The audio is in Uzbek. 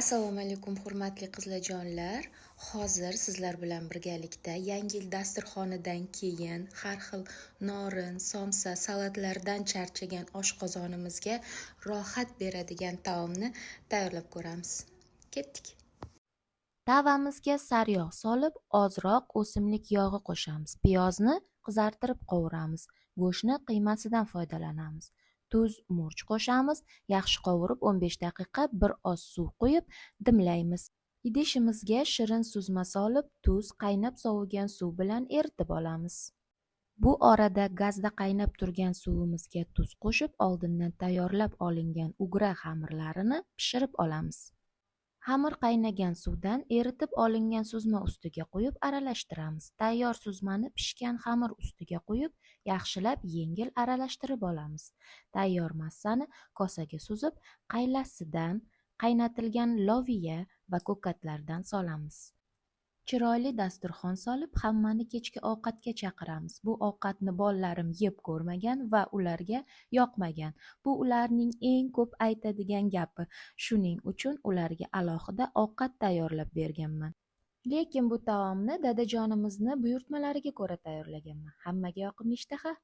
Assalomu alaykum hurmatli qizlarjonlar. Hozir sizlar bilan birgalikda Yangi yil dasturxonidan keyin har xil norin, somsa, salatlardan charchagan oshqozonimizga rohat beradigan taomni tayyorlab ko'ramiz. Ketdik. Tavamizga saryog' solib, ozroq o'simlik yog'i qo'shamiz. Piyozni qizartirib qovuramiz. Go'shtni qiymasidan foydalanamiz. Tuz, murch qo'shamiz. Yaxshi qovurib 15 daqiqa bir oz suv qo'yib dimlaymiz. Idishimizga shirin suzma solib, tuz, qaynab sovigan suv bilan eritib olamiz. Bu orada gazda qaynab turgan suvimizga tuz qo'shib, oldindan tayyorlab olingan ugra xamirlarini pishirib olamiz. Xamir qaynagan suvdan eritib olingan suzma ustiga qo'yib aralashtiramiz. Tayyor suzmani pishgan xamir ustiga qo'yib, yaxshilab yengil aralashtirib olamiz. Tayyor massani kosaga suzib, qaylasidan qaynatilgan loviya va ko'katlardan solamiz. Chiroyli dasturxon solib, hammani kechki ovqatga chaqiramiz. Bu ovqatni bolalarim yeb ko'rmagan va ularga yoqmagan. Bu ularning eng ko'p aytadigan gapi. Shuning uchun ularga alohida ovqat tayyorlab berganman. Lekin bu taomni dadajonimizni buyurtmalariga ko'ra tayyorlaganman. Hammaga yoqimli ishtaha.